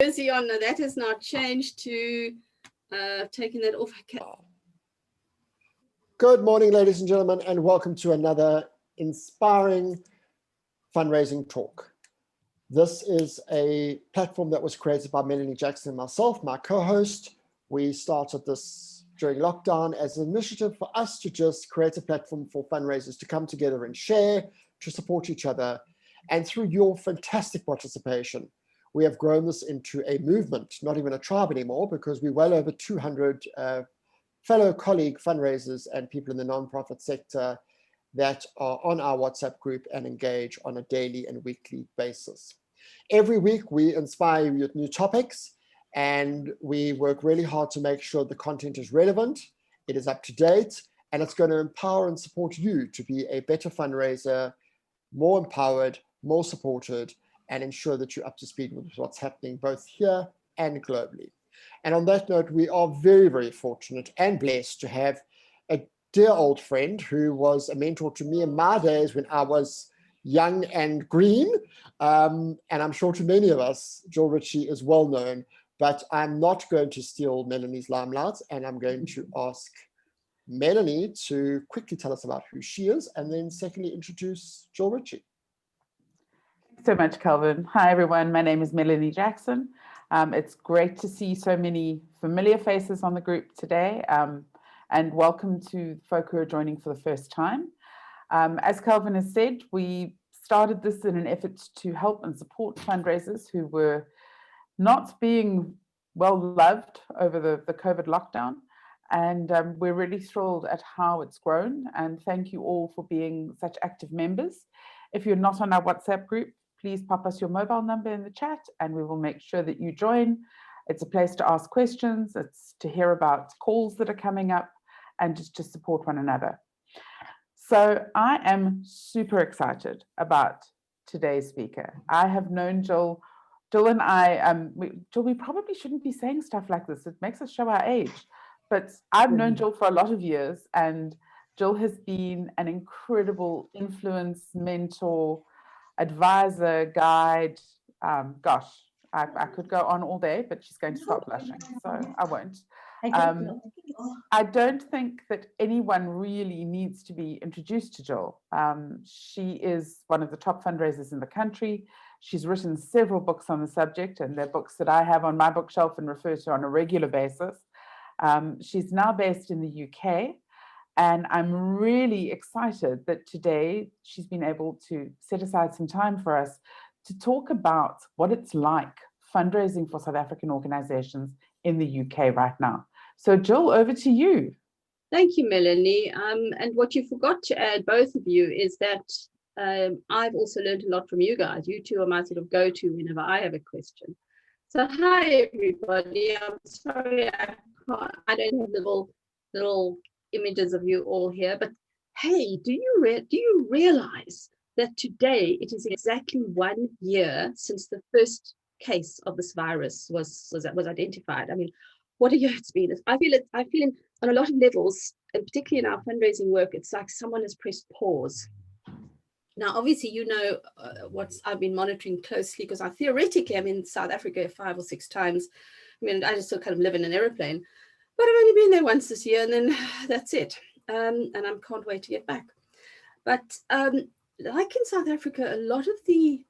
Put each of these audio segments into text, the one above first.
Jersey on, that has not changed to taking that off. Good morning, ladies and gentlemen, and welcome to another inspiring fundraising talk. This is a platform that was created by Melanie Jackson and myself, my co-host. We started this during lockdown as an initiative for us to just create a platform for fundraisers to come together and share, to support each other. And through your fantastic participation, we have grown this into a movement, not even a tribe anymore, because we're well over 200 fellow colleague fundraisers and people in the nonprofit sector that are on our WhatsApp group and engage on a daily and weekly basis. Every week we inspire you with new topics, and we work really hard to make sure the content is relevant, it is up to date, and it's going to empower and support you to be a better fundraiser, more empowered, more supported, and ensure that you're up to speed with what's happening both here and globally. And on that note, we are very, very fortunate and blessed to have a dear old friend who was a mentor to me in my days when I was young and green. And I'm sure to many of us, Jill Ritchie is well known, but I'm not going to steal Melanie's limelight, and I'm going to ask Melanie to quickly tell us about who she is, and then secondly, introduce Jill Ritchie. So much, Calvin. Hi, everyone. My name is Melanie Jackson. It's great to see so many familiar faces on the group today, and welcome to folk who are joining for the first time. As Calvin has said, we started this in an effort to help and support fundraisers who were not being well loved over the COVID lockdown. And we're really thrilled at how it's grown. And thank you all for being such active members. If you're not on our WhatsApp group, please pop us your mobile number in the chat and we will make sure that you join. It's a place to ask questions, it's to hear about calls that are coming up, and just to support one another. So I am super excited about today's speaker. I have known Jill. Jill and I, Jill, we probably shouldn't be saying stuff like this. It makes us show our age. But I've known Jill for a lot of years, and Jill has been an incredible influence, mentor, advisor, guide. Gosh, I could go on all day, but she's going to start blushing, so I won't. I don't think that anyone really needs to be introduced to Jill. She is one of the top fundraisers in the country. She's written several books on the subject, and they're books that I have on my bookshelf and refer to on a regular basis. She's now based in the UK, and I'm really excited that today she's been able to set aside some time for us to talk about what it's like fundraising for South African organizations in the UK right now. So Jill, over to you. Thank you, Melanie. And what you forgot to add, both of you, is that I've also learned a lot from you guys. You two are my sort of go-to whenever I have a question. So hi, everybody. I'm sorry I don't have little images of you all here, but hey, do you realize that today it is exactly 1 year since the first case of this virus was identified? I mean, what a year it's been. I feel on a lot of levels, and particularly in our fundraising work, it's like someone has pressed pause. Now, obviously, you know what I've been monitoring closely, because I'm in South Africa 5 or 6 times. I mean, I just still kind of live in an airplane, but I've only been there once this year, and then that's it. And I can't wait to get back. But like in South Africa, a lot of the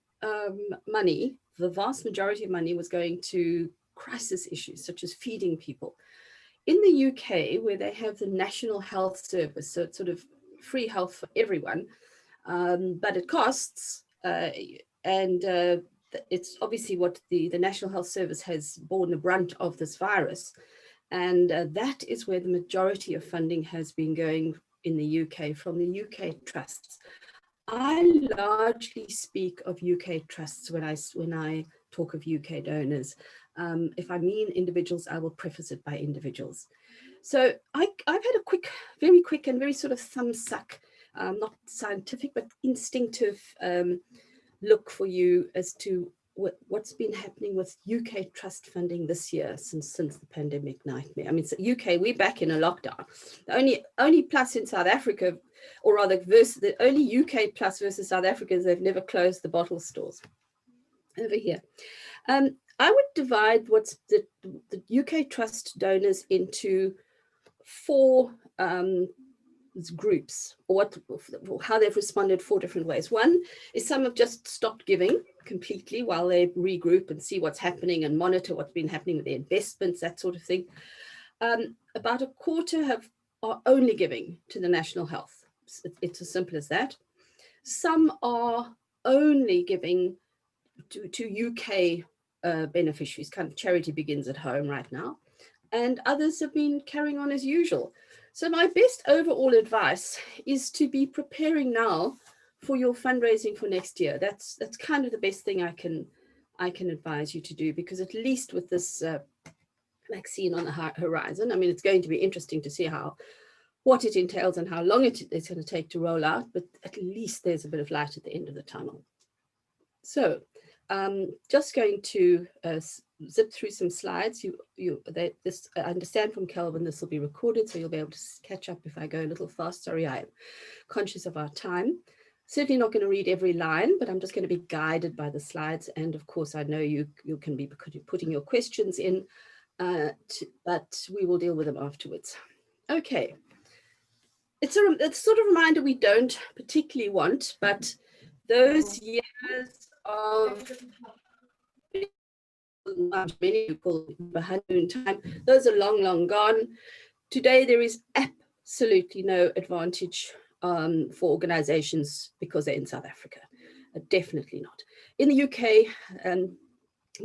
money, the vast majority of money, was going to crisis issues such as feeding people. In the UK, where they have the National Health Service, so it's sort of free health for everyone, but it costs, and it's obviously what the National Health Service has borne the brunt of this virus. And that is where the majority of funding has been going in the UK, from the UK trusts. I largely speak of UK trusts when I talk of UK donors. If I mean individuals, I will preface it by individuals. So I've had a very quick and very sort of thumbsuck, not scientific, but instinctive look for you as to what's been happening with UK trust funding this year since the pandemic nightmare. I mean, so UK, we're back in a lockdown. The only plus in South Africa, or rather the only UK plus versus South Africa, is they've never closed the bottle stores over here. I would divide what's the UK Trust donors into 4 groups, or how they've responded 4 different ways. One is some have just stopped giving completely while they regroup and see what's happening and monitor what's been happening with their investments, that sort of thing. About a quarter are only giving to the National Health. It's as simple as that. Some are only giving to UK beneficiaries, kind of charity begins at home right now, and others have been carrying on as usual. So my best overall advice is to be preparing now for your fundraising for next year. That's kind of the best thing I can advise you to do, because at least with this vaccine on the horizon, I mean, it's going to be interesting to see what it entails and how long it's going to take to roll out, but at least there's a bit of light at the end of the tunnel. So just going to zip through some slides. I understand from Kelvin this will be recorded, so you'll be able to catch up if I go a little fast. Sorry, I am conscious of our time. Certainly not going to read every line, but I'm just going to be guided by the slides. And of course, I know you can be putting your questions in, but we will deal with them afterwards. Okay. It's a sort of reminder we don't particularly want, but those years of many people honeymoon time, those are long, long gone. Today, there is absolutely no advantage for organizations because they're in South Africa. Definitely not. In the UK,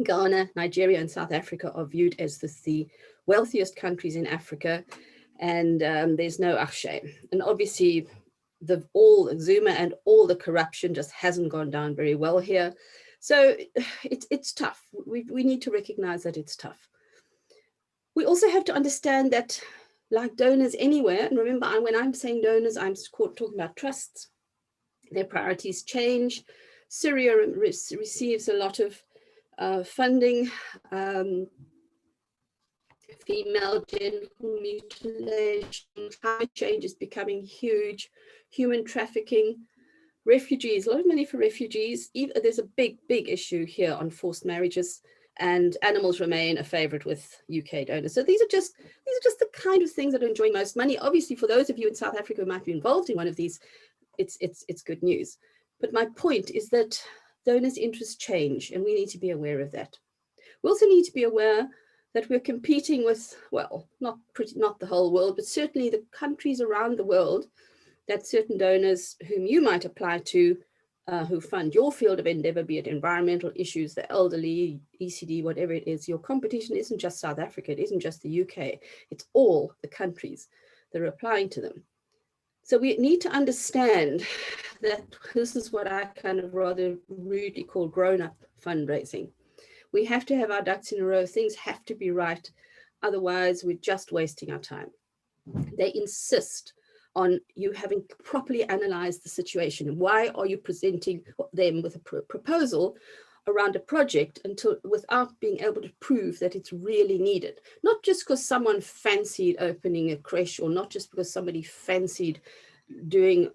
Ghana, Nigeria, and South Africa are viewed as the wealthiest countries in Africa, and there's no shame. And obviously, all Zuma and all the corruption just hasn't gone down very well here. So it's tough. We need to recognize that it's tough. We also have to understand that, like donors anywhere, and remember, when I'm saying donors, I'm talking about trusts. Their priorities change. Syria receives a lot of funding. Female genital mutilation, climate change is becoming huge, human trafficking, refugees, a lot of money for refugees. There's a big issue here on forced marriages, and animals remain a favorite with UK donors. So these are just the kind of things that are enjoying most money. Obviously, for those of you in South Africa who might be involved in one of these, it's good news. But my point is that donors' interests change, and we need to be aware of that. We also need to be aware that we're competing with, well, not the whole world, but certainly the countries around the world, that certain donors whom you might apply to, who fund your field of endeavor, be it environmental issues, the elderly, ECD, whatever it is, your competition isn't just South Africa, it isn't just the UK, it's all the countries that are applying to them. So we need to understand that this is what I kind of rather rudely call grown-up fundraising. We have to have our ducks in a row. Things have to be right. Otherwise, we're just wasting our time. They insist on you having properly analyzed the situation. Why are you presenting them with a proposal around a project without being able to prove that it's really needed? Not just because someone fancied opening a creche, or not just because somebody fancied doing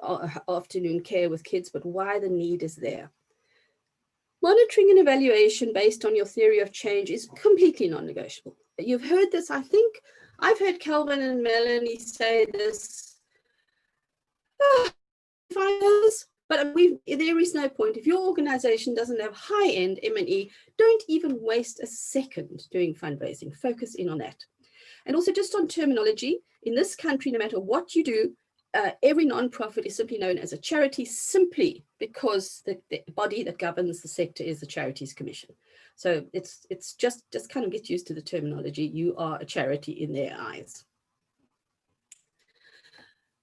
afternoon care with kids, but why the need is there. Monitoring and evaluation based on your theory of change is completely non-negotiable. You've heard this, I think. I've heard Kelvin and Melanie say this 5 years, but there is no point. If your organization doesn't have high-end M&E, don't even waste a second doing fundraising. Focus in on that. And also just on terminology, in this country, no matter what you do, every nonprofit is simply known as a charity, simply because the body that governs the sector is the Charities Commission. So it's just kind of get used to the terminology. You are a charity in their eyes.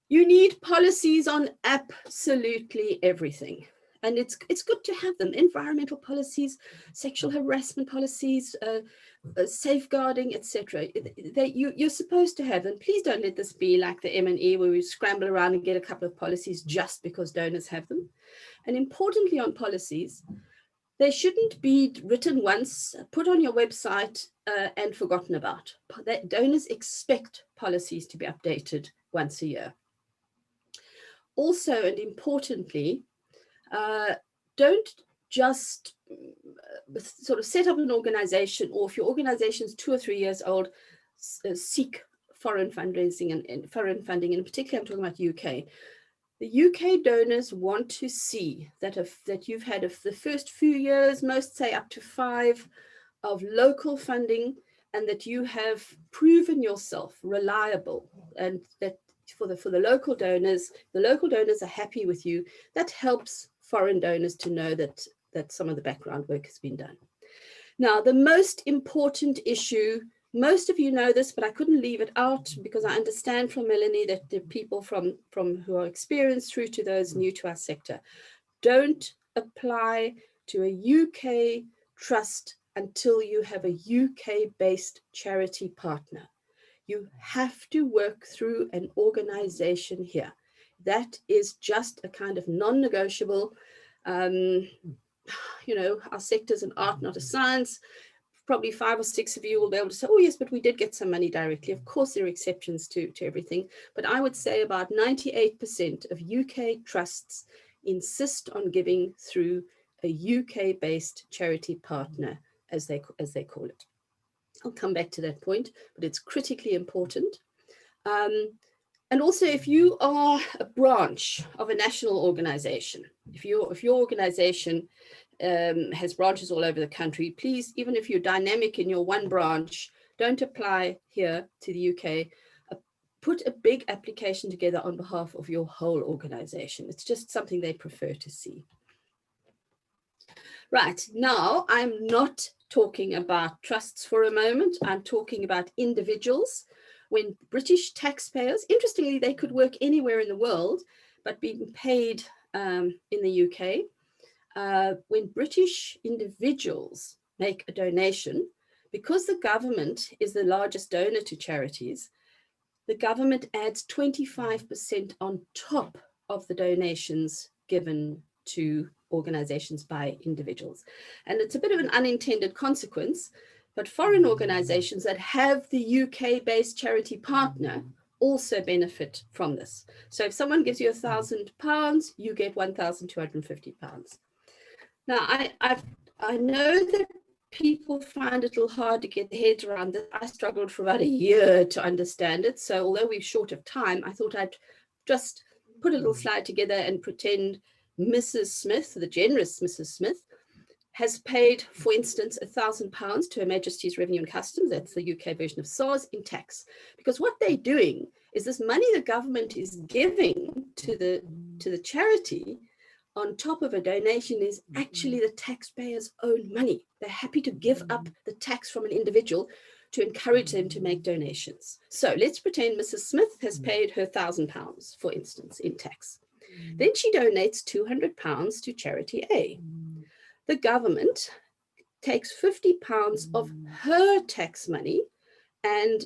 You need policies on absolutely everything. And it's good to have them. Environmental policies, sexual harassment policies, safeguarding, etc. You're supposed to have them. Please don't let this be like the M&E where we scramble around and get a couple of policies just because donors have them. And importantly on policies, they shouldn't be written once, put on your website and forgotten about. Donors expect policies to be updated once a year. Also, and importantly, don't just sort of set up an organization, or if your organization is 2 or 3 years old, seek foreign fundraising and foreign funding. And in particular, I'm talking about UK. The UK donors want to see that that you've had the first few years, most say up to 5, of local funding, and that you have proven yourself reliable, and that for the local donors are happy with you. That helps foreign donors to know that some of the background work has been done. Now, the most important issue, most of you know this, but I couldn't leave it out because I understand from Melanie that the people from who are experienced through to those new to our sector, don't apply to a UK trust until you have a UK-based charity partner. You have to work through an organization here. That is just a kind of non-negotiable. You know, our sector is an art, not a science. Probably 5 or 6 of you will be able to say, oh yes, but we did get some money directly. Of course, there are exceptions to everything. But I would say about 98% of UK trusts insist on giving through a UK-based charity partner, as they call it. I'll come back to that point, but it's critically important. And also, if you are a branch of a national organization, if your organization has branches all over the country, please, even if you're dynamic in your one branch, don't apply here to the UK. Put a big application together on behalf of your whole organization. It's just something they prefer to see. Right, now I'm not talking about trusts for a moment. I'm talking about individuals. When British taxpayers, interestingly, they could work anywhere in the world, but being paid in the UK, when British individuals make a donation, because the government is the largest donor to charities, the government adds 25% on top of the donations given to organizations by individuals. And it's a bit of an unintended consequence, but foreign organizations that have the UK-based charity partner also benefit from this. So if someone gives you £1,000, you get £1,250. Now, I know that people find it a little hard to get their heads around this. I struggled for about a year to understand it. So although we're short of time, I thought I'd just put a little slide together and pretend Mrs. Smith, the generous Mrs. Smith, has paid, for instance, £1,000 to Her Majesty's Revenue and Customs, that's the UK version of SARS, in tax. Because what they're doing is this money the government is giving to the charity on top of a donation is actually the taxpayer's own money. They're happy to give up the tax from an individual to encourage them to make donations. So let's pretend Mrs. Smith has paid her £1,000, for instance, in tax. Then she donates £200 to Charity A. The government takes £50 of her tax money, and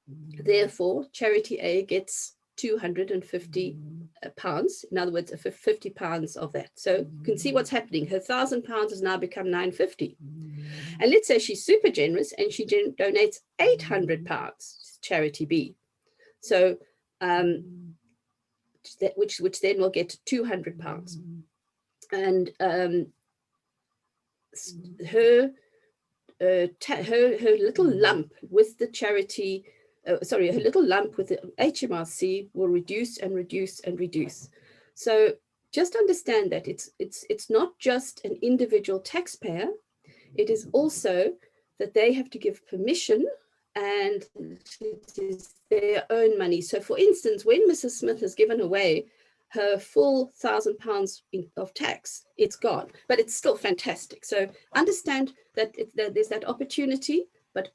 therefore Charity A gets £250. In other words, £50 of that. So you can see what's happening. Her £1,000 has now become £950. And let's say she's super generous and she donates £800 to Charity B. So which then will get £200. And her little lump with the charity, her little lump with the HMRC will reduce and reduce and reduce. So just understand that it's not just an individual taxpayer, it is also that they have to give permission, and it is their own money. So for instance, when Mrs. Smith has given away her full £1,000 of tax, it's gone, but it's still fantastic. So understand that there's that opportunity, but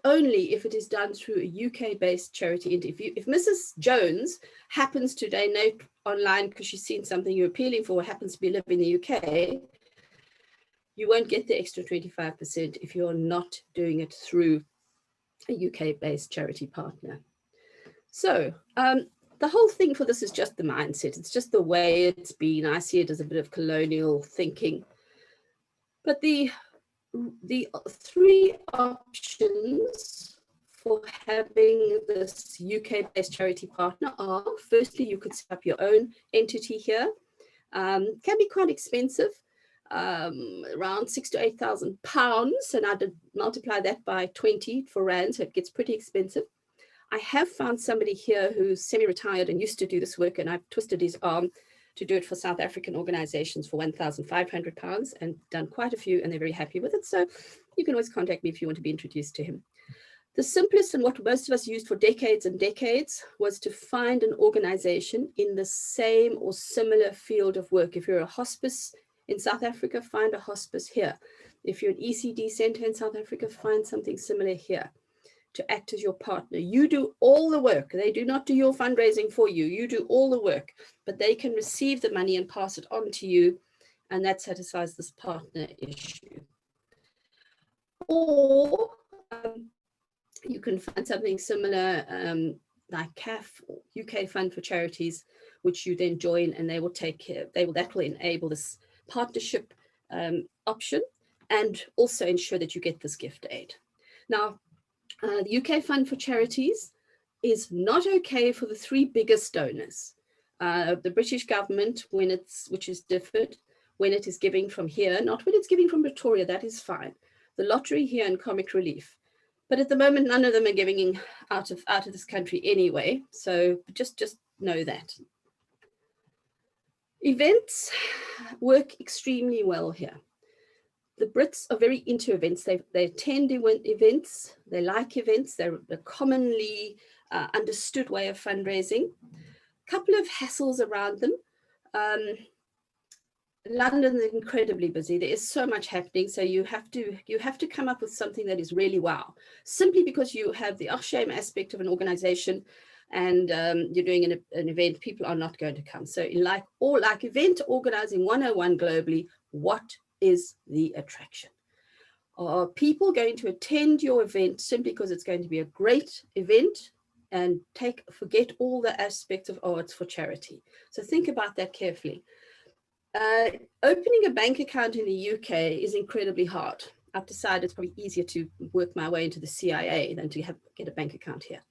only if it is done through a UK-based charity. And if Mrs. Jones happens to donate online because she's seen something you're appealing for, happens to be living in the UK, you won't get the extra 25% if you're not doing it through a UK-based charity partner. So the whole thing for this is just the mindset. It's just the way it's been. I see it as a bit of colonial thinking. But the 3 options for having this UK-based charity partner are, firstly, you could set up your own entity here. Can be quite expensive. around £6,000 to £8,000, and I did multiply that by 20 for rand, so it gets pretty expensive. I have found somebody here who's semi-retired and used to do this work, and I've twisted his arm to do it for South African organizations for £1,500 and done quite a few, and they're very happy with it. So you can always contact me if you want to be introduced to him. The simplest, and what most of us used for decades and decades, was to find an organization in the same or similar field of work. If you're a hospice in South Africa, find a hospice here. If you're an ECD center in South Africa, find something similar here to act as your partner. You do all the work. They do not do your fundraising for you. You do all the work, but they can receive the money and pass it on to you, and that satisfies this partner issue. Or you can find something similar like CAF, or UK Fund for Charities, which you then join, and they will take care. That will enable this partnership option, and also ensure that you get this gift aid. Now, the UK Fund for Charities is not okay for the three biggest donors. The British government, which is differed, when it is giving from here, not when it's giving from Pretoria, that is fine. The lottery here and Comic Relief. But at the moment, none of them are giving out of this country anyway. So just know that. Events work extremely well here. The Brits are very into events. They attend events. They like events. They're a commonly understood way of fundraising. A couple of hassles around them. London is incredibly busy. There is so much happening. So you have to come up with something that is really wow. Simply because you have the shame aspect of an organization, and you're doing an event, people are not going to come. So like event organizing 101 globally, what is the attraction? Are people going to attend your event simply because it's going to be a great event and forget all the aspects of, oh, it's for charity? So think about that carefully. Opening a bank account in the UK is incredibly hard. I've decided it's probably easier to work my way into the CIA than to get a bank account here.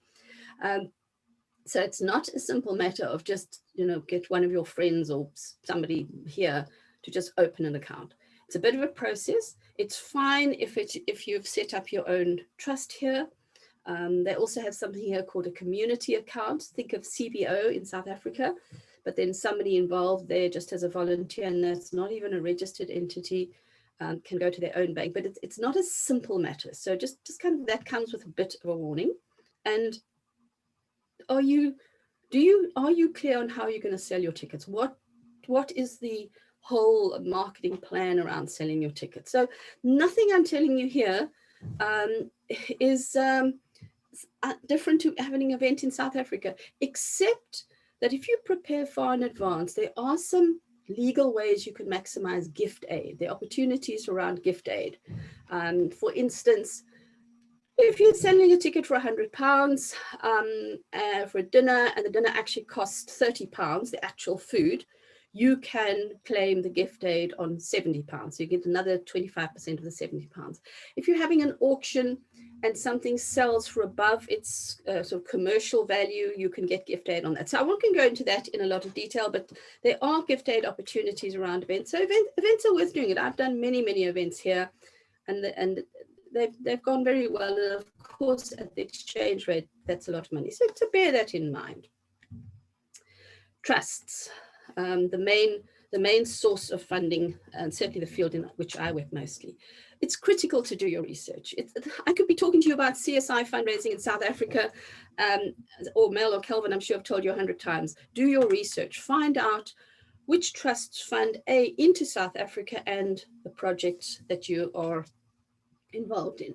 So it's not a simple matter of just, get one of your friends or somebody here to just open an account. It's a bit of a process. It's fine if you've set up your own trust here. They also have something here called a community account. Think of CBO in South Africa, but then somebody involved there just as a volunteer, and that's not even a registered entity, can go to their own bank. But it's not a simple matter. So just kind of that comes with a bit of a warning. And are you clear on how you're going to sell your tickets? What is the whole marketing plan around selling your tickets? So nothing I'm telling you here is different to having an event in South Africa, except that if you prepare far in advance, there are some legal ways you can maximize gift aid. There are opportunities around gift aid. For instance, if you're selling a ticket for £100 for a dinner, and the dinner actually costs £30, the actual food, you can claim the gift aid on £70. So you get another 25% of the £70. If you're having an auction and something sells for above its sort of commercial value, you can get gift aid on that. So I won't go into that in a lot of detail, but there are gift aid opportunities around events. So events are worth doing it. I've done many, many events here, and they've gone very well. And of course, at the exchange rate, that's a lot of money. So bear that in mind. Trusts, the main source of funding, and certainly the field in which I work mostly. It's critical to do your research. I could be talking to you about CSI fundraising in South Africa, or Mel or Kelvin, I'm sure I've told you 100 times. Do your research. Find out which trusts fund into South Africa and the projects that you are involved in.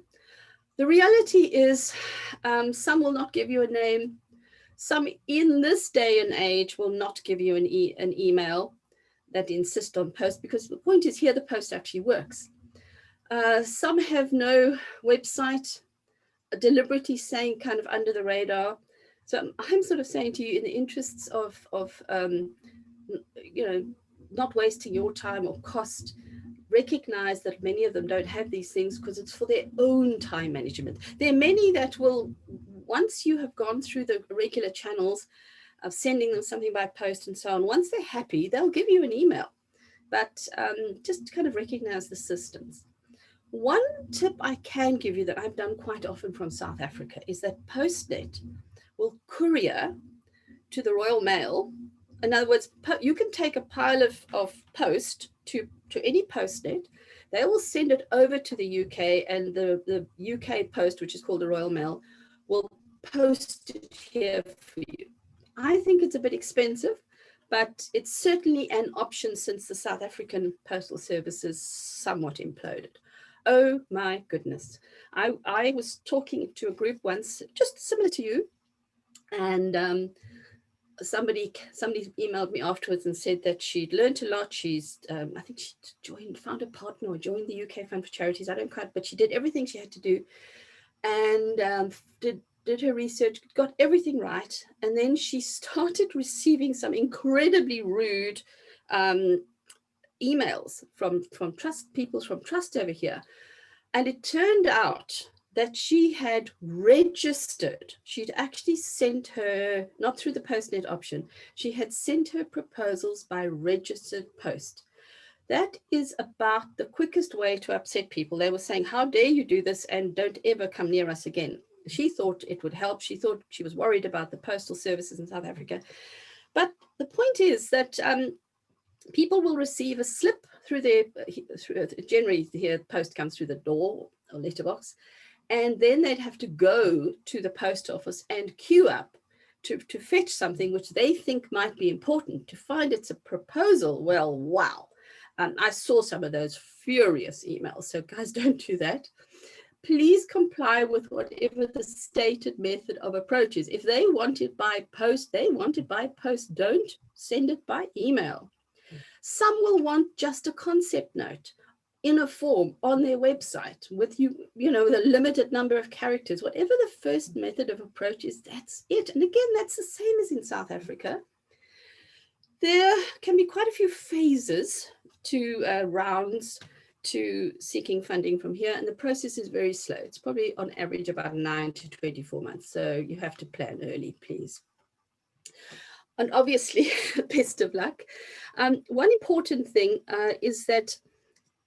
The reality is some will not give you a name. Some in this day and age will not give you an email that insist on post, because the point is here the post actually works. Some have no website, deliberately saying kind of under the radar. So I'm sort of saying to you, in the interests of not wasting your time or cost, recognize that many of them don't have these things because it's for their own time management. There are many that will, once you have gone through the regular channels of sending them something by post and so on, once they're happy, they'll give you an email. but just kind of recognize the systems. One tip I can give you that I've done quite often from South Africa is that Postnet will courier to the Royal Mail. In other words, you can take a pile of post to any Postnet. They will send it over to the UK, and the UK Post, which is called the Royal Mail, will post it here for you. I think it's a bit expensive, but it's certainly an option since the South African Postal Services somewhat imploded. Oh my goodness. I was talking to a group once, just similar to you, and somebody emailed me afterwards and said that she'd learned a lot. She's I think she found a partner or joined the UK Fund for Charities. I don't quite, but she did everything she had to do, and did her research, got everything right, and then she started receiving some incredibly rude emails from people from Trust over here, and it turned out that she had registered. She'd actually sent her, not through the Postnet option, she had sent her proposals by registered post. That is about the quickest way to upset people. They were saying, how dare you do this, and don't ever come near us again. She thought it would help. She was worried about the postal services in South Africa. But the point is that people will receive a slip through generally here post comes through the door or letterbox, and then they'd have to go to the post office and queue up to fetch something which they think might be important. To find it's a proposal, well, wow. I saw some of those furious emails, so guys, don't do that. Please comply with whatever the stated method of approach is. If they want it by post, they want it by post. Don't send it by email. Some will want just a concept note in a form on their website with with a limited number of characters. Whatever the first method of approach is, that's it. And again, that's the same as in South Africa. There can be quite a few phases to rounds to seeking funding from here, and the process is very slow. It's probably on average about 9 to 24 months, so you have to plan early, please. And obviously, best of luck. One important thing is that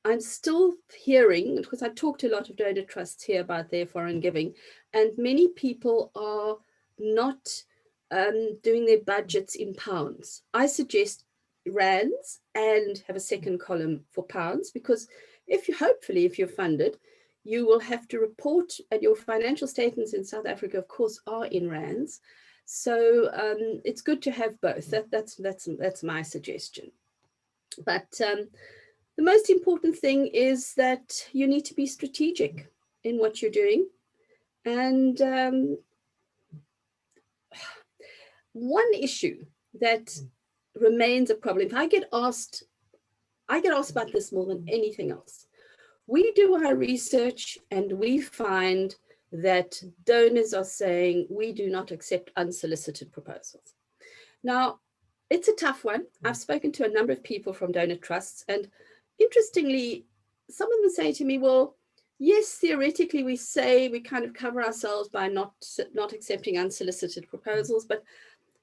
I'm still hearing, because I talked to a lot of donor trusts here about their foreign giving, and many people are not doing their budgets in pounds. I suggest rands and have a second column for pounds, because hopefully if you're funded, you will have to report, and your financial statements in South Africa, of course, are in rands. So it's good to have both. That's my suggestion. But the most important thing is that you need to be strategic in what you're doing. And one issue that remains a problem, I get asked about this more than anything else. We do our research and we find that donors are saying we do not accept unsolicited proposals. Now, it's a tough one. I've spoken to a number of people from donor trusts, and interestingly, some of them say to me, well, yes, theoretically we say we kind of cover ourselves by not accepting unsolicited proposals, but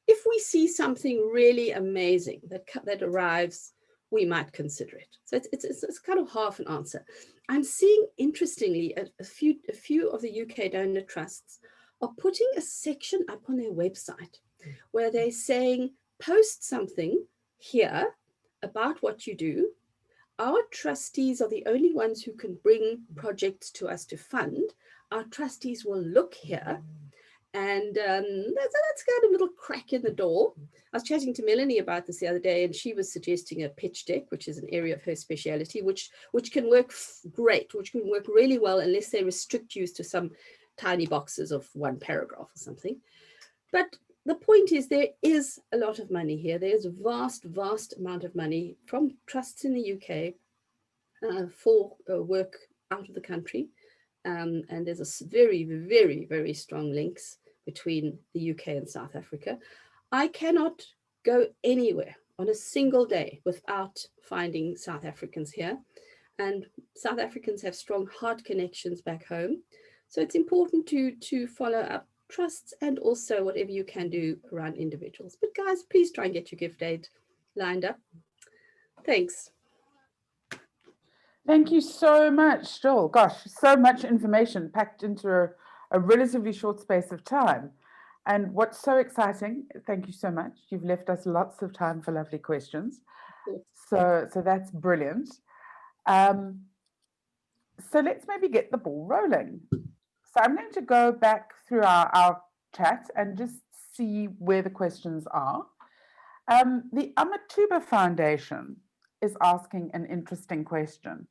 if we see something really amazing that arrives, we might consider it. So it's kind of half an answer. I'm seeing, interestingly, a few of the UK donor trusts are putting a section up on their website where they're saying, post something here about what you do. Our trustees are the only ones who can bring projects to us to fund. Our trustees will look here. And that's got a little crack in the door. I was chatting to Melanie about this the other day, and she was suggesting a pitch deck, which is an area of her speciality, which can work great, which can work really well, unless they restrict you to some tiny boxes of one paragraph or something. But the point is, there is a lot of money here. There's a vast, vast amount of money from trusts in the UK for work out of the country. And there's a very, very, very strong links between the UK and South Africa. I cannot go anywhere on a single day without finding South Africans here. And South Africans have strong heart connections back home. So it's important to follow up trusts and also whatever you can do around individuals. But guys, please try and get your gift aid lined up. Thanks. Thank you so much, Jill. Gosh, so much information packed into a relatively short space of time. And what's so exciting, thank you so much. You've left us lots of time for lovely questions. So that's brilliant. So let's maybe get the ball rolling. So I'm going to go back through our chat and just see where the questions are. The Amatuba Foundation is asking an interesting question.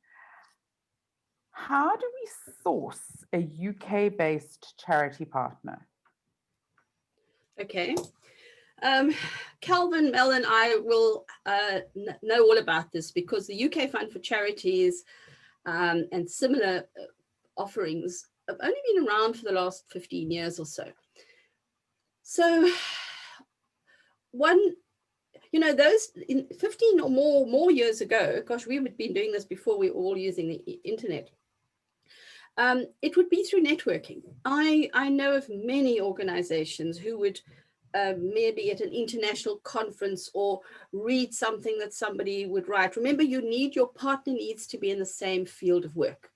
How do we source a UK-based charity partner? Okay. Calvin, Mel, and I will know all about this because the UK Fund for Charities and similar offerings have only been around for the last 15 years or so. So those in 15 or more years ago, gosh, we would been doing this before we were all using the internet. It would be through networking. I know of many organizations who would maybe at an international conference or read something that somebody would write. Remember, your partner needs to be in the same field of work.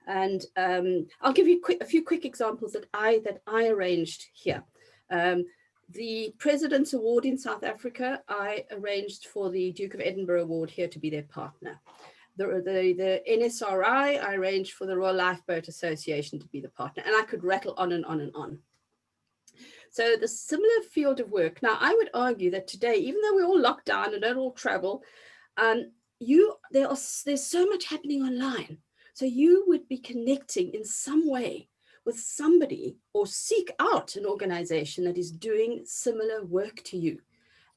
And I'll give you a few quick examples that I arranged here. The President's Award in South Africa, I arranged for the Duke of Edinburgh Award here to be their partner. The NSRI, I arranged for the Royal Lifeboat Association to be the partner, and I could rattle on and on and on. So the similar field of work. Now, I would argue that today, even though we're all locked down and don't all travel, there's so much happening online. So you would be connecting in some way with somebody or seek out an organization that is doing similar work to you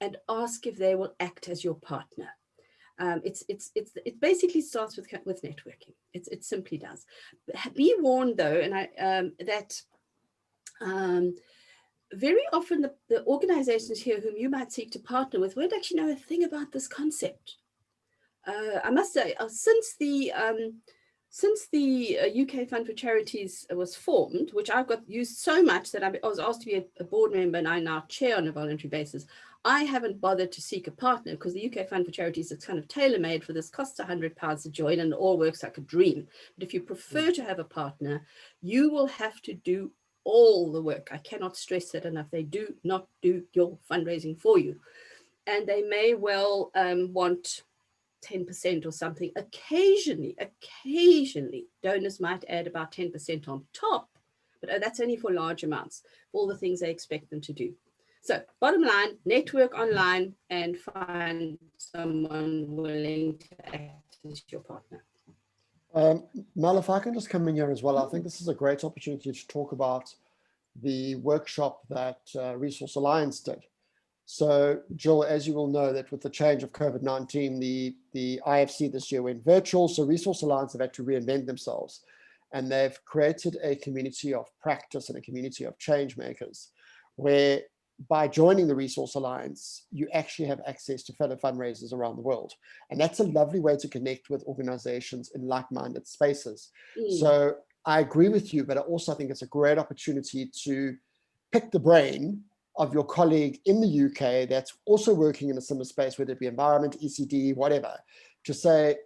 and ask if they will act as your partner. It basically starts with networking. It simply does. Be warned though, and very often the organizations here whom you might seek to partner with won't actually know a thing about this concept. I must say, since the UK Fund for Charities was formed, which I've got used so much that I was asked to be a board member and I now chair on a voluntary basis, I haven't bothered to seek a partner because the UK Fund for Charities is kind of tailor-made for this, costs £100 to join and it all works like a dream. But if you prefer to have a partner, you will have to do all the work. I cannot stress it enough. They do not do your fundraising for you. And they may well want 10% or something. Occasionally, donors might add about 10% on top, but that's only for large amounts, for all the things they expect them to do. So bottom line, network online and find someone willing to act as your partner. Mel, if I can just come in here as well, I think this is a great opportunity to talk about the workshop that Resource Alliance did. So, Jill, as you will know, that with the change of COVID-19, the IFC this year went virtual. So Resource Alliance have had to reinvent themselves. And they've created a community of practice and a community of change makers, where by joining the Resource Alliance, you actually have access to fellow fundraisers around the world. And that's a lovely way to connect with organizations in like-minded spaces. So I agree with you, but I also think it's a great opportunity to pick the brain of your colleague in the UK that's also working in a similar space, whether it be environment, ECD, whatever, to say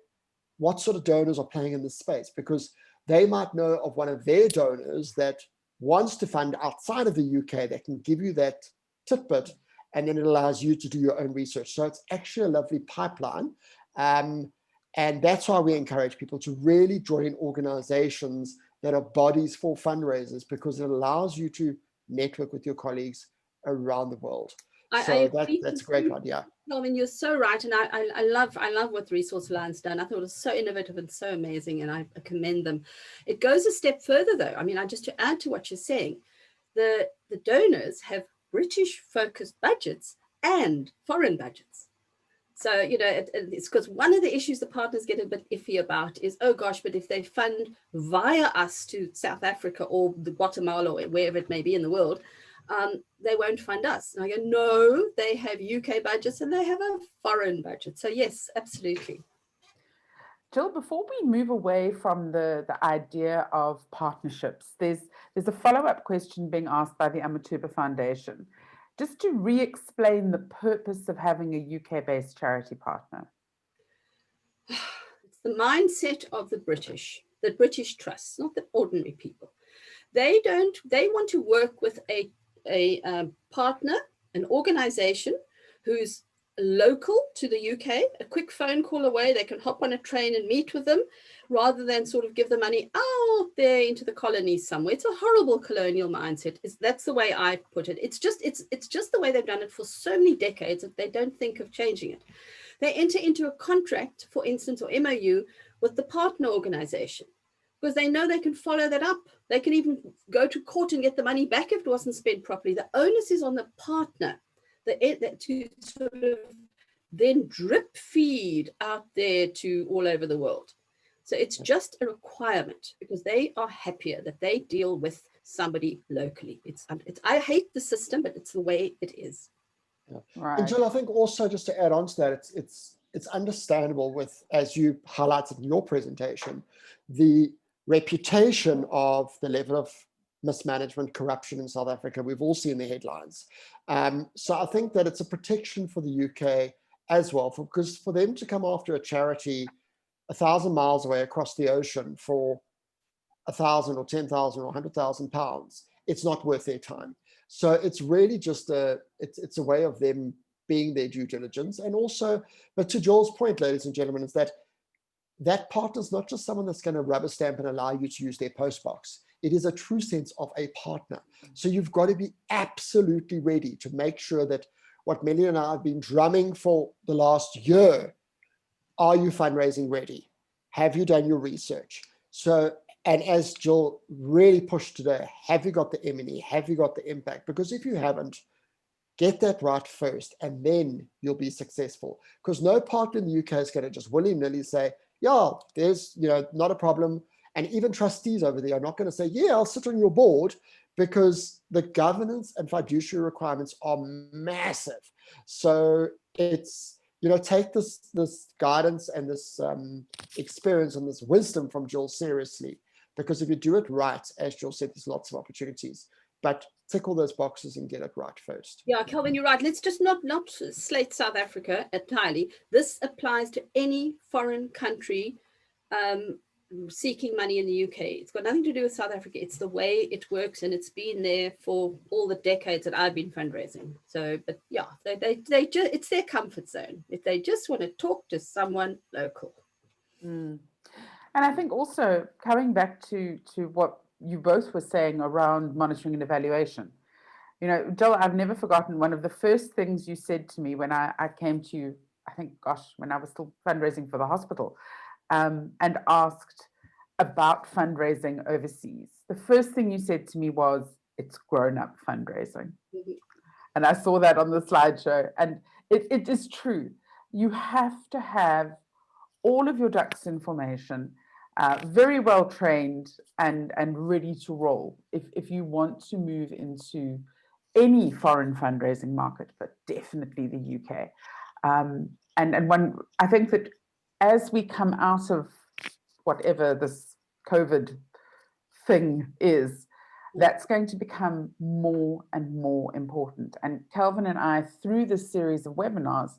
what sort of donors are playing in this space, because they might know of one of their donors that wants to fund outside of the UK that can give you that tidbit, and then it allows you to do your own research. So it's actually a lovely pipeline. And that's why we encourage people to really join organizations that are bodies for fundraisers, because it allows you to network with your colleagues around the world. So that's a great idea. Melvin, you're so right, and I love what the Resource Alliance done. I thought it was so innovative and so amazing, and I commend them. It goes a step further, though. I mean, just to add to what you're saying, the donors have British-focused budgets and foreign budgets. So, it's because one of the issues the partners get a bit iffy about is, oh gosh, but if they fund via us to South Africa or the Guatemala or wherever it may be in the world, they won't fund us. And I go, no, they have UK budgets and they have a foreign budget. So yes, absolutely. Jill, before we move away from the idea of partnerships, there's a follow-up question being asked by the Amatuba Foundation, just to re-explain the purpose of having a UK-based charity partner. It's the mindset of the British trusts, not the ordinary people. They want to work with a partner, an organization who's local to the UK, a quick phone call away. They can hop on a train and meet with them rather than sort of give the money out there into the colonies somewhere. It's a horrible colonial mindset. That's the way I put it. It's just the way they've done it for so many decades that they don't think of changing it. They enter into a contract, for instance, or MOU with the partner organization, because they know they can follow that up. They can even go to court and get the money back if it wasn't spent properly. The onus is on the partner to sort of then drip feed out there to all over the world. So it's just a requirement because they are happier that they deal with somebody locally. I hate the system, but it's the way it is. Yeah. Right. And Jill, I think also just to add on to that, it's understandable with, as you highlighted in your presentation, the reputation of the level of mismanagement, corruption in South Africa. We've all seen the headlines. So I think that it's a protection for the UK as well, because for them to come after a charity 1,000 miles away across the ocean for 1,000 or 10,000 or 100,000 pounds, it's not worth their time. So it's really just it's a way of them being their due diligence. And also, but to Joel's point, ladies and gentlemen, is that partner is not just someone that's going to rubber stamp and allow you to use their postbox. It is a true sense of a partner. So you've got to be absolutely ready to make sure that what Melly and I have been drumming for the last year, are you fundraising ready? Have you done your research? So, and as Jill really pushed today, have you got the M&E? Have you got the impact? Because if you haven't, get that right first, and then you'll be successful. Because no partner in the UK is going to just willy-nilly say, yeah, there's, not a problem. And even trustees over there are not going to say, yeah, I'll sit on your board, because the governance and fiduciary requirements are massive. So it's, take this guidance and this experience and this wisdom from Jill seriously, because if you do it right, as Jill said, there's lots of opportunities, but tick all those boxes and get it right first. Yeah, Kelvin, you're right. Let's just not slate South Africa entirely. This applies to any foreign country seeking money in the UK. It's got nothing to do with South Africa. It's the way it works, and it's been there for all the decades that I've been fundraising. So, but yeah, they just, it's their comfort zone if they just want to talk to someone local. And I think also coming back to what you both were saying around monitoring and evaluation, Jill, I've never forgotten one of the first things you said to me when I came to you, I think, when I was still fundraising for the hospital, and asked about fundraising overseas. The first thing you said to me was, it's grown-up fundraising. Mm-hmm. And I saw that on the slideshow, and it is true. You have to have all of your ducks in formation, very well trained and ready to roll if you want to move into any foreign fundraising market, but definitely the UK. And one, I think that as we come out of whatever this COVID thing is, that's going to become more and more important. And Kelvin and I, through this series of webinars,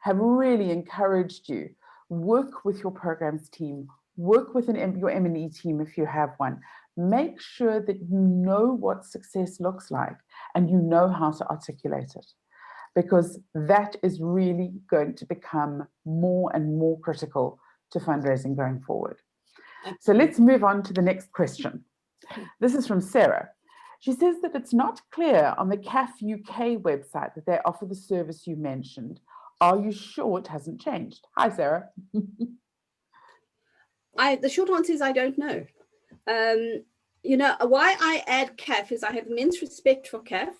have really encouraged you, work with your programs team, work with your M&E team if you have one. Make sure that you know what success looks like and you know how to articulate it, because that is really going to become more and more critical to fundraising going forward. So let's move on to the next question. This is from Sarah. She says that it's not clear on the CAF UK website that they offer the service you mentioned. Are you sure it hasn't changed? Hi, Sarah. The short answer is I don't know. Why I add CAF is I have immense respect for CAF.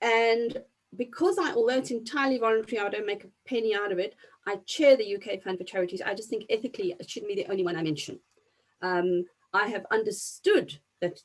And because although it's entirely voluntary, I don't make a penny out of it. I chair the UK Fund for Charities. I just think ethically it shouldn't be the only one I mention. I have understood that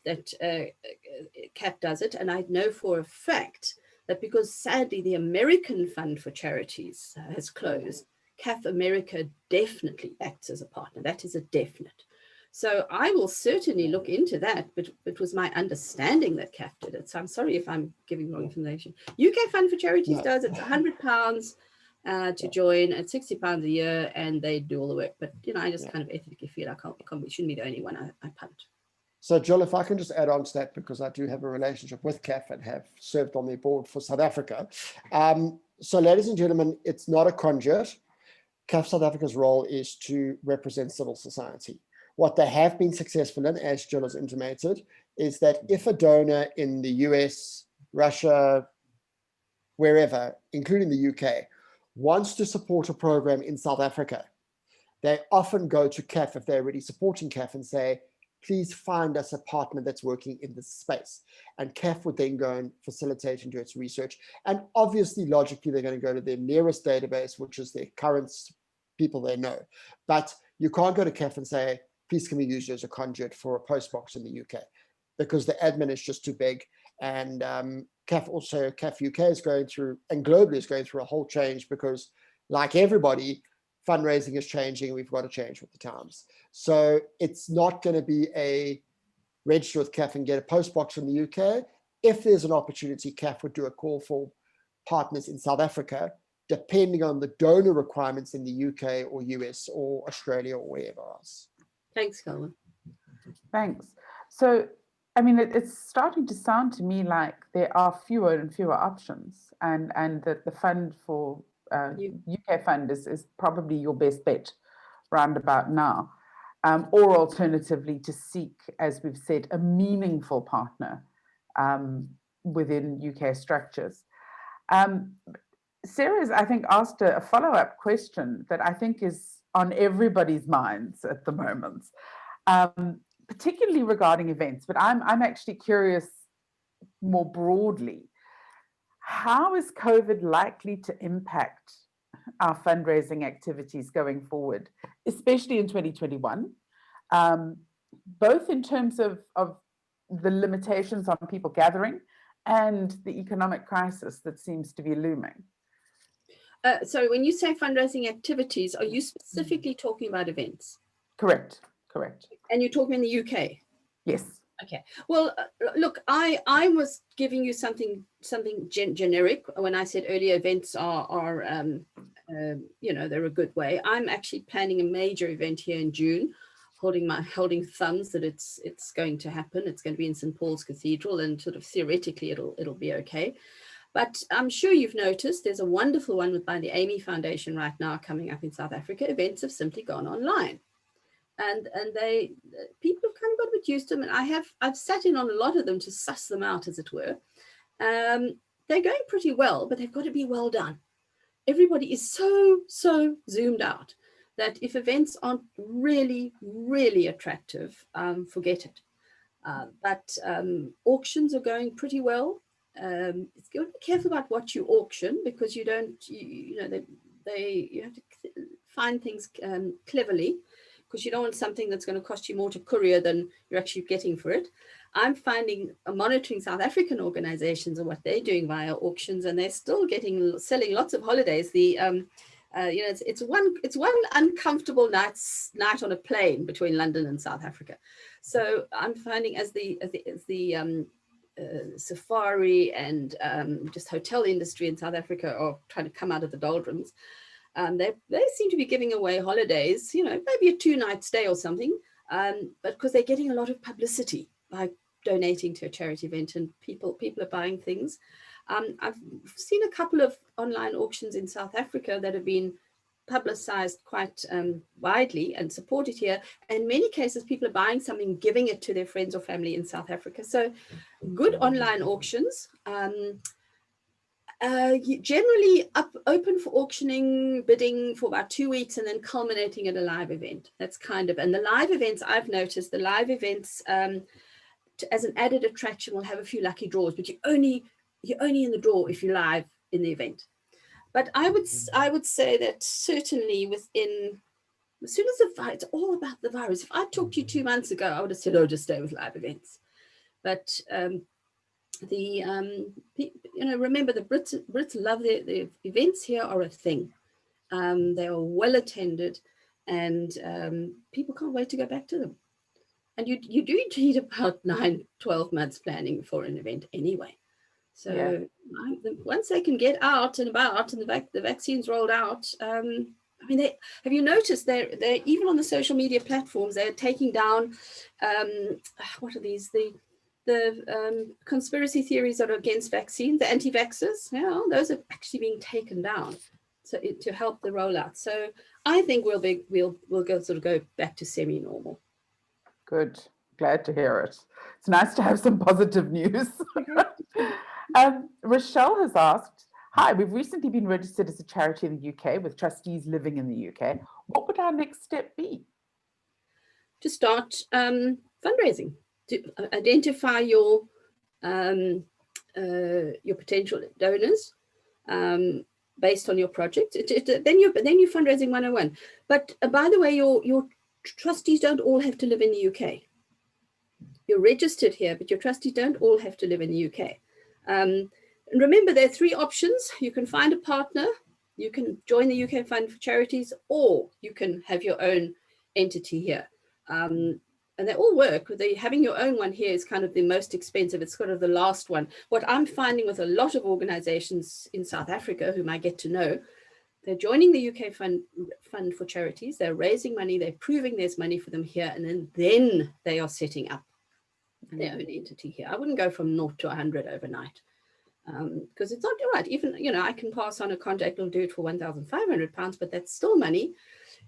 CAF does it, and I know for a fact that because sadly the American Fund for Charities has closed, CAF America definitely acts as a partner. That is a definite. So I will certainly look into that, but it was my understanding that CAF did it. So I'm sorry if I'm giving wrong information. UK Fund for Charities does it. It's £100 to join at £60 a year, and they do all the work. But I just kind of ethically feel we shouldn't be the only one I punt. So, Jill, if I can just add on to that, because I do have a relationship with CAF and have served on their board for South Africa. So, ladies and gentlemen, it's not a conduit. CAF South Africa's role is to represent civil society. What they have been successful in, as Jill has intimated, is that if a donor in the US, Russia, wherever, including the UK, wants to support a program in South Africa, they often go to CAF if they're already supporting CAF and say, please find us a partner that's working in this space. And CAF would then go and facilitate and do its research. And obviously, logically, they're going to go to their nearest database, which is their current people they know. But you can't go to CAF and say, please can we use you as a conduit for a postbox in the UK? Because the admin is just too big. And CAF UK is going through, and globally is going through a whole change because, like everybody, fundraising is changing. We've got to change with the times. So it's not going to be a register with CAF and get a postbox in the UK. If there's an opportunity, CAF would do a call for partners in South Africa, depending on the donor requirements in the UK or US or Australia or wherever else. Thanks, Colin. Thanks. So, I mean, it's starting to sound to me like there are fewer and fewer options, and that the fund for UK fund is probably your best bet round about now, or alternatively to seek, as we've said, a meaningful partner within UK structures. Sarah's, I think, asked a follow-up question that I think is on everybody's minds at the moment, particularly regarding events, but I'm actually curious more broadly. How is COVID likely to impact our fundraising activities going forward, especially in 2021, both in terms of the limitations on people gathering and the economic crisis that seems to be looming? So when you say fundraising activities, are you specifically talking about events? Correct. And you're talking in the UK? Yes. Okay. Well, look, I was giving you something generic when I said earlier events are they're a good way. I'm actually planning a major event here in June, holding thumbs that it's going to happen. It's going to be in St. Paul's Cathedral, and sort of theoretically it'll be okay. But I'm sure you've noticed there's a wonderful one by the Amy Foundation right now coming up in South Africa. Events have simply gone online. And people have kind of got a bit used to them, and I've sat in on a lot of them to suss them out, as it were. They're going pretty well, but they've got to be well done. Everybody is so zoomed out that if events aren't really, really attractive, forget it. But auctions are going pretty well. It's got to be careful about what you auction, because you have to find things cleverly, because you don't want something that's going to cost you more to courier than you're actually getting for it. I'm monitoring South African organizations and what they're doing via auctions, and they're still selling lots of holidays. It's one uncomfortable night on a plane between London and South Africa. So I'm finding as the safari and just hotel industry in South Africa are trying to come out of the doldrums. They seem to be giving away holidays, maybe a 2-night stay or something, but because they're getting a lot of publicity by donating to a charity event, and people are buying things. I've seen a couple of online auctions in South Africa that have been publicized quite widely and supported here. In many cases, people are buying something, giving it to their friends or family in South Africa. So good online auctions. Generally open for auctioning, bidding for about 2 weeks, and then culminating at a live event. That's and the live events, I've noticed the live events as an added attraction will have a few lucky draws, but you're only in the draw if you're live in the event. But I would say that certainly as soon as it's all about the virus. If I talked to you 2 months ago, I would have said, oh, just stay with live events. But remember, the Brits love their events. Here are a thing. They are well attended, and people can't wait to go back to them. And you do need about 9-12 months planning for an event anyway. So Yeah. once they can get out and about and the vaccine's rolled out, I mean, have you noticed they're even on the social media platforms, they're taking down, what are these, the conspiracy theories that are against vaccines, the anti-vaxxers, those are actually being taken down to help the rollout. So I think we'll go back to semi-normal. Good. Glad to hear it. It's nice to have some positive news. Rochelle has asked, hi, we've recently been registered as a charity in the UK with trustees living in the UK. What would our next step be? To start fundraising, to identify your potential donors based on your project. Then you're fundraising 101. But by the way, your trustees don't all have to live in the UK. You're registered here, but your trustees don't all have to live in the UK. And remember, there are 3 options. You can find a partner, you can join the UK Fund for Charities, or you can have your own entity here. And they all work. Having your own one here is kind of the most expensive. It's kind of the last one. What I'm finding with a lot of organizations in South Africa, whom I get to know, they're joining the UK Fund for Charities. They're raising money. They're proving there's money for them here. And then they are setting up their own entity here. I wouldn't go from 0 to 100 overnight. Because it's not right. Even, I can pass on a contact or do it for £1,500, but that's still money.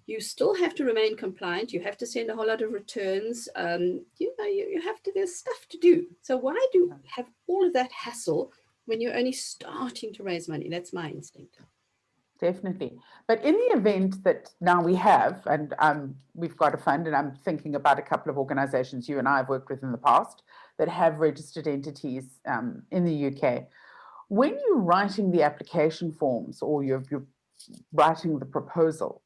You still have to remain compliant. You have to send a whole lot of returns. You have to, there's stuff to do. So why do have all of that hassle when you're only starting to raise money? That's my instinct. Definitely. But in the event that now we have, and we've got a fund, and I'm thinking about a couple of organizations you and I have worked with in the past that have registered entities in the UK. When you're writing the application forms or you're writing the proposal,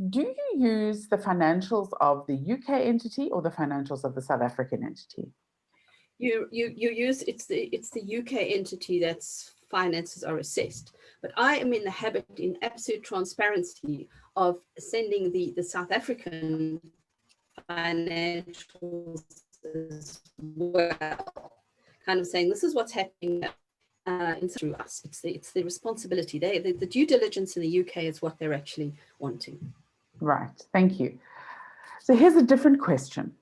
do you use the financials of the UK entity or the financials of the South African entity? You use it's the UK entity that's finances are assessed, but I am in the habit, in absolute transparency, of sending the South African financials as well, kind of saying this is what's happening through us. It's the responsibility. The due diligence in the UK is what they're actually wanting. Right, thank you. So here's a different question.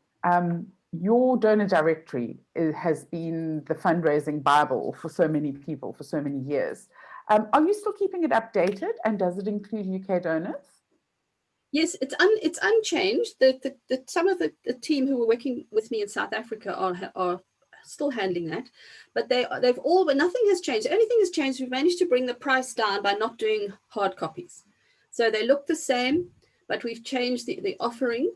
Your donor directory has been the fundraising Bible for so many people for so many years. Are you still keeping it updated, and does it include UK donors? Yes, it's unchanged. Some of the team who were working with me in South Africa are still handling that, but nothing has changed. The only thing has changed, we've managed to bring the price down by not doing hard copies. So they look the same, but we've changed the offering,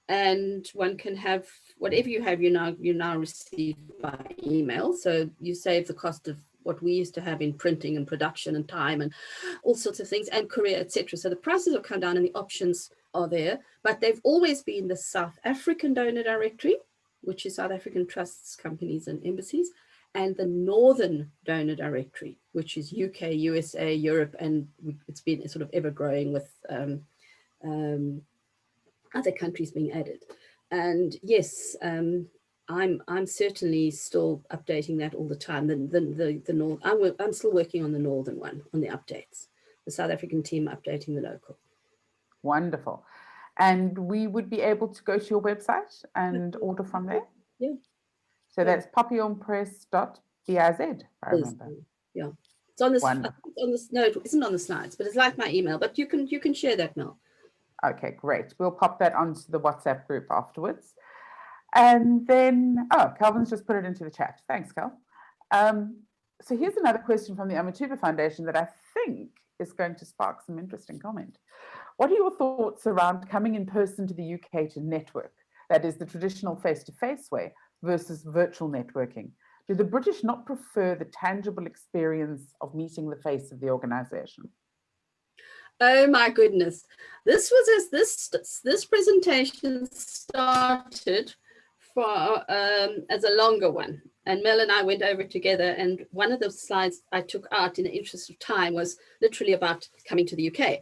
and one can have whatever you have, you now receive by email. So you save the cost of what we used to have in printing and production and time and all sorts of things, and courier, etc. So the prices have come down and the options are there, but they've always been the South African donor directory, which is South African trusts, companies and embassies, and the Northern donor directory, which is UK, USA, Europe, and it's been sort of ever growing with other countries being added. And yes, I'm certainly still updating that all the time. The North, I'm still working on the Northern one, on the updates. The South African team updating the local. Wonderful. And we would be able to go to your website and order from there? Yeah. So that's papillonpress.biz, I remember. Yeah. It's on this. No, it isn't on the slides, but it's like my email. But you can share that, Mel. Okay, great. We'll pop that onto the WhatsApp group afterwards. And then, Calvin's just put it into the chat. Thanks, Cal. So here's another question from the Amatuba Foundation that I think is going to spark some interesting comment. What are your thoughts around coming in person to the UK to network? That is the traditional face-to-face way versus virtual networking. Do the British not prefer the tangible experience of meeting the face of the organization? Oh my goodness. This presentation started for as a longer one, and Mel and I went over together, and one of the slides I took out in the interest of time was literally about coming to the UK.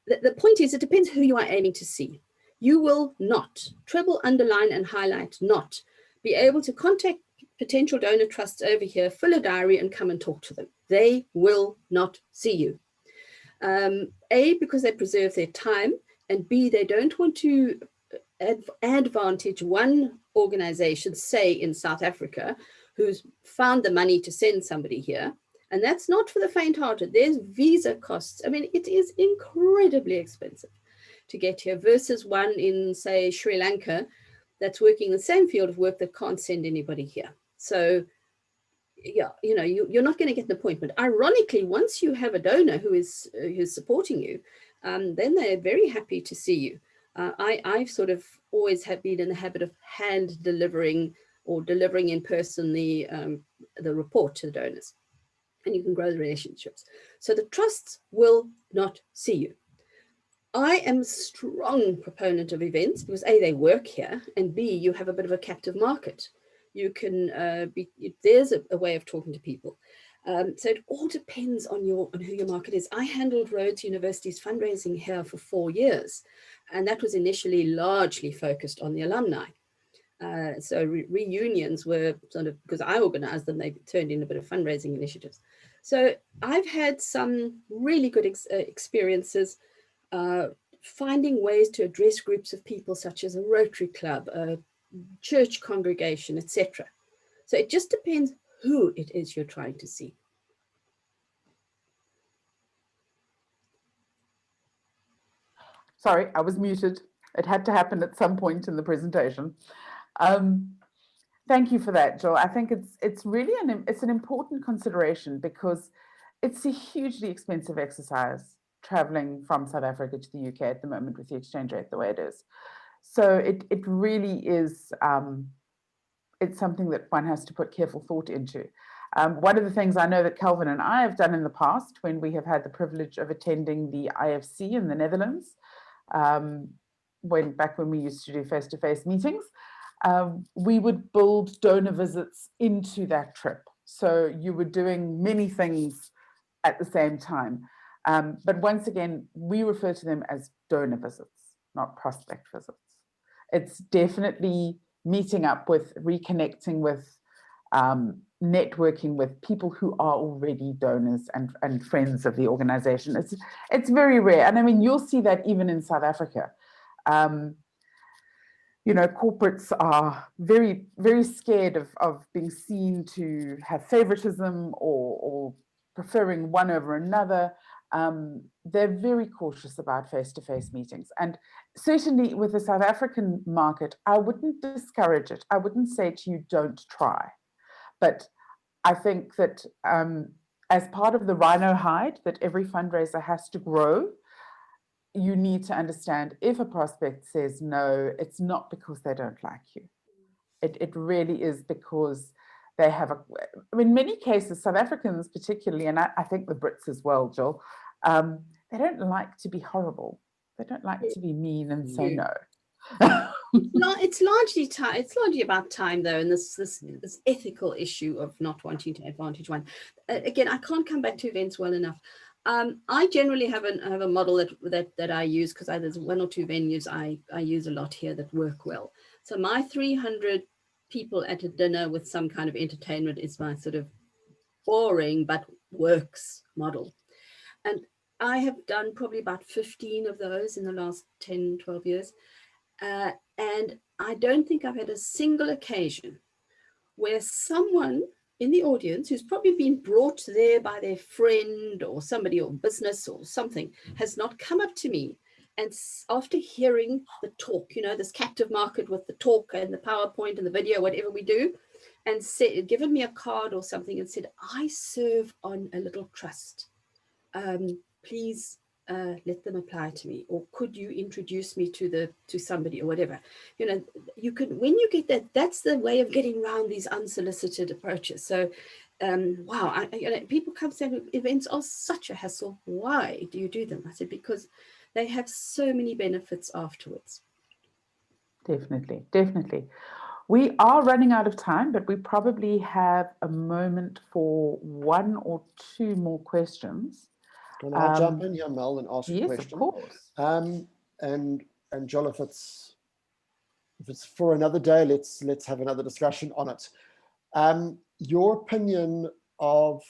The point is, it depends who you are aiming to see. You will not, treble, underline and highlight, not be able to contact potential donor trusts over here, fill a diary and come and talk to them. They will not see you. A, because they preserve their time, and B, they don't want to advantage one organization, say in South Africa, who's found the money to send somebody here. And that's not for the faint-hearted. There's visa costs. I mean, it is incredibly expensive to get here versus one in, say, Sri Lanka that's working in the same field of work that can't send anybody here. So, yeah, you know, you're not going to get an appointment. Ironically, once you have a donor who's supporting you, then they're very happy to see you. I've sort of always have been in the habit of hand delivering or delivering in person the report to the donors, and you can grow the relationships. So the trusts will not see you. I am a strong proponent of events because A, they work here, and B, you have a bit of a captive market. You can there's a way of talking to people. So it all depends on who your market is. I handled Rhodes University's fundraising here for 4 years, and that was initially largely focused on the alumni. So reunions were sort of, because I organized them, they turned in a bit of fundraising initiatives. So I've had some really good experiences finding ways to address groups of people such as a Rotary Club, a church congregation, etc. So it just depends who it is you're trying to see. Sorry, I was muted. It had to happen at some point in the presentation. Thank you for that, Jill. I think it's really an important consideration because it's a hugely expensive exercise traveling from South Africa to the UK at the moment with the exchange rate the way it is. So it really is, it's something that one has to put careful thought into. One of the things I know that Calvin and I have done in the past when we have had the privilege of attending the IFC in the Netherlands, back when we used to do face-to-face meetings, we would build donor visits into that trip. So you were doing many things at the same time. But once again, we refer to them as donor visits, not prospect visits. It's definitely meeting up with, reconnecting with, networking with people who are already donors and friends of the organization. It's very rare. And I mean, you'll see that even in South Africa. You know, corporates are very, very scared of being seen to have favoritism or preferring one over another. They're very cautious about face-to-face meetings. And certainly with the South African market, I wouldn't discourage it. I wouldn't say to you, don't try. But I think that as part of the rhino hide that every fundraiser has to grow, you need to understand if a prospect says no, it's not because they don't like you. It really is because they have in many cases, South Africans particularly, and I think the Brits as well, Jill, they don't like to be horrible. They don't like to be mean and say no. It's largely about time though, and this ethical issue of not wanting to advantage one. Again, I can't come back to events well enough. I generally have a model that I use because there's one or two venues I use a lot here that work well. So my 300 people at a dinner with some kind of entertainment is my sort of boring but works model. And I have done probably about 15 of those in the last 10, 12 years. And I don't think I've had a single occasion where someone in the audience who's probably been brought there by their friend or somebody or business or something has not come up to me and after hearing the talk, you know, this captive market with the talk and the PowerPoint and the video, whatever we do, and given me a card or something and said, I serve on a little trust. Please let them apply to me, or could you introduce me to somebody or whatever. You know, you can, when you get that, that's the way of getting around these unsolicited approaches. So wow, you know, people come saying events are such a hassle. Why do you do them? I said, because they have so many benefits afterwards. Definitely, definitely. We are running out of time, but we probably have a moment for one or two more questions. Can I jump in here, Mel, and ask a question? Yes, of course. And Joel, if it's for another day, let's have another discussion on it. Your opinion of,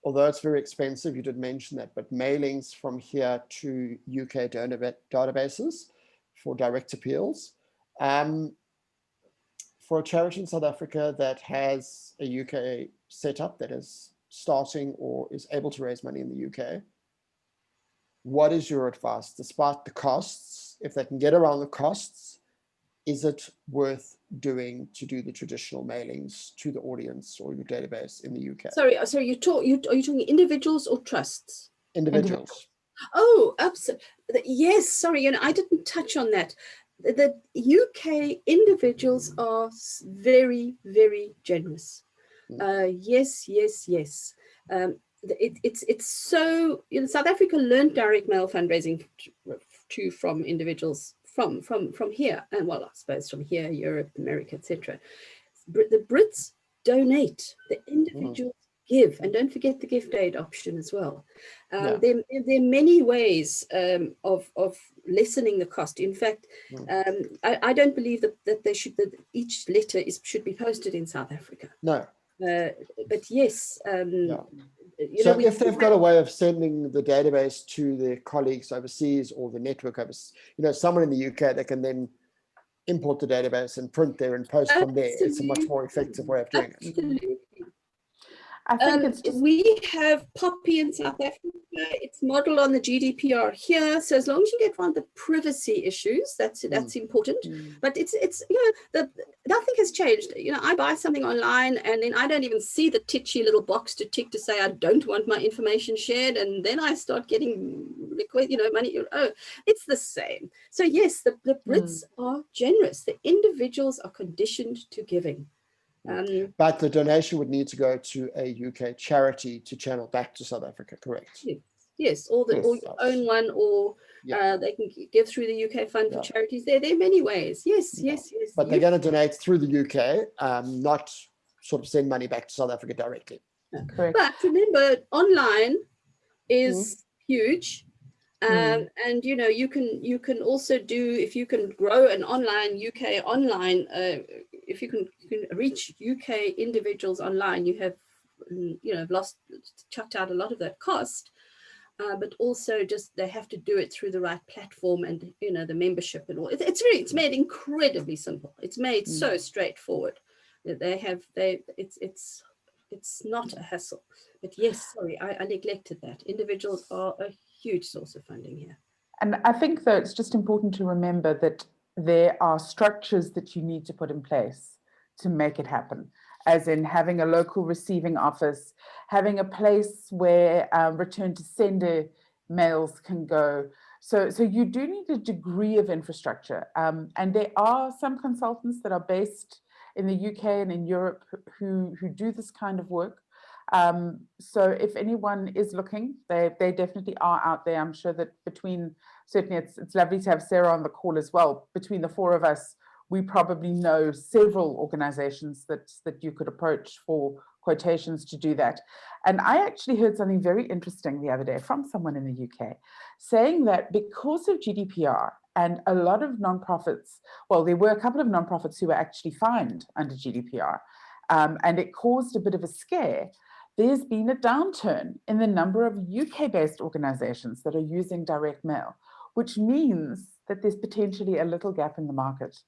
although it's very expensive, you did mention that, but mailings from here to UK databases for direct appeals. For a charity in South Africa that has a UK setup that is starting or is able to raise money in the UK, what is your advice, despite the costs? If they can get around the costs, is it worth doing to do the traditional mailings to the audience or your database in the UK? Sorry, are you talking individuals or trusts? Individuals. Oh, absolutely. Yes, sorry, I didn't touch on that. The UK individuals are very, very generous. Yes. It's so, South Africa learned direct mail fundraising from individuals from here, and well, I suppose from here, Europe, America, etc. The Brits donate, the individuals give, and don't forget the gift aid option as well. There are many ways of lessening the cost. In fact, I don't believe that each letter should be posted in South Africa. No. But yes. So if they've got a way of sending the database to their colleagues overseas or the network overseas, someone in the UK that can then import the database and print there and post from there, it's a much more effective way of doing it. Absolutely. I think it's just... We have Poppy in South Africa. It's modeled on the GDPR here. So as long as you get around the privacy issues, that's important. But it's nothing has changed. I buy something online and then I don't even see the titchy little box to tick to say I don't want my information shared, and then I start getting money. Oh, it's the same. So yes, the Brits are generous. The individuals are conditioned to giving. But the donation would need to go to a UK charity to channel back to South Africa, correct? Yes, or your own one, or they can give through the UK Fund for Charities. There are many ways. Yes. But they're going to donate through the UK, not sort of send money back to South Africa directly. Correct. But remember, online is huge. And you can also do, if you can grow an UK online, if you can reach UK individuals online, you have chucked out a lot of that cost, but also just they have to do it through the right platform and the membership and all. It's made incredibly simple. It's made so straightforward that it's not a hassle. But yes, sorry, I neglected that. Individuals are a huge source of funding here. And I think, though, it's just important to remember that there are structures that you need to put in place to make it happen, as in having a local receiving office, having a place where return to sender mails can go. So you do need a degree of infrastructure. And there are some consultants that are based in the UK and in Europe who do this kind of work. So if anyone is looking, they definitely are out there. I'm sure that certainly it's lovely to have Sarah on the call as well. Between the four of us, we probably know several organizations that you could approach for quotations to do that. And I actually heard something very interesting the other day from someone in the UK saying that because of GDPR and a lot of nonprofits, well, there were a couple of nonprofits who were actually fined under GDPR, and it caused a bit of a scare. There's been a downturn in the number of UK-based organizations that are using direct mail, which means that there's potentially a little gap in the market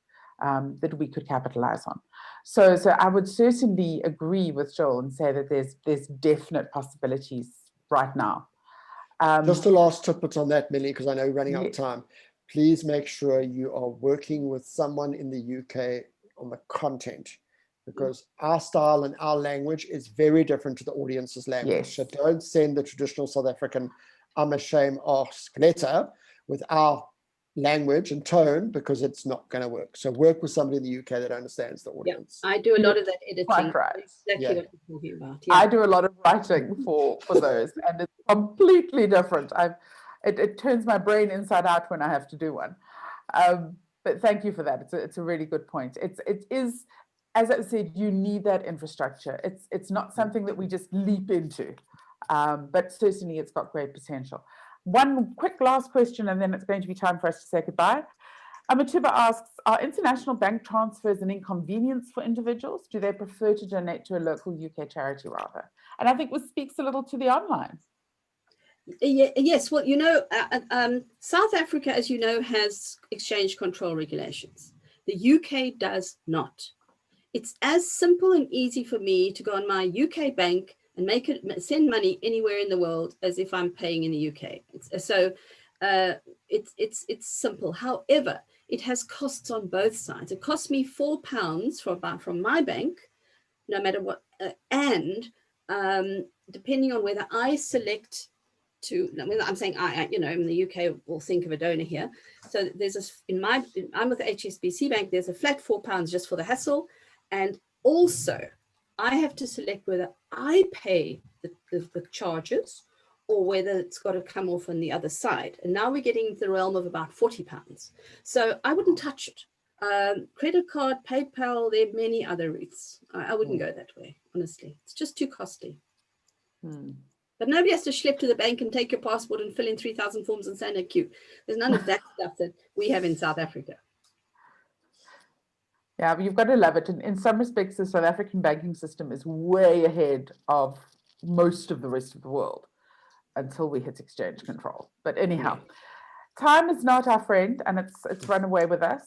that we could capitalize on. So I would certainly agree with Joel and say that there's definite possibilities right now. Just a last tidbit on that, Millie, because I know we're running out of time. Please make sure you are working with someone in the UK on the content, because our style and our language is very different to the audience's language. So don't send the traditional South African I'm ashamed ask letter with our language and tone, because it's not going to work. So work with somebody in the UK that understands the audience. I do a lot of that editing. Right. Exactly what you're talking about. I do a lot of writing for those, and it's completely different. It turns my brain inside out when I have to do one. But thank you for that. It's a really good point. It is, as I said, you need that infrastructure. It's not something that we just leap into, but certainly it's got great potential. One quick last question, and then it's going to be time for us to say goodbye. Amatuba asks, are international bank transfers an inconvenience for individuals? Do they prefer to donate to a local UK charity rather? And I think this speaks a little to the online. Yes, well, South Africa, as you know, has exchange control regulations. The UK does not. It's as simple and easy for me to go on my UK bank and send money anywhere in the world as if I'm paying in the UK. It's simple. However, it has costs on both sides. It costs me £4 from my bank, no matter what, and depending on whether I select to, I'm saying in the UK, we'll think of a donor here. So there's I'm with HSBC Bank. There's a flat £4 just for the hassle, and also I have to select whether I pay the charges or whether it's got to come off on the other side. And now we're getting into the realm of about £40. So I wouldn't touch it. Credit card, PayPal, there are many other routes. I wouldn't go that way, honestly. It's just too costly. But nobody has to schlep to the bank and take your passport and fill in 3,000 forms and sign a queue. There's none of that stuff that we have in South Africa. Yeah, but you've got to love it. And in some respects, the South African banking system is way ahead of most of the rest of the world until we hit exchange control. But anyhow, time is not our friend, and it's run away with us.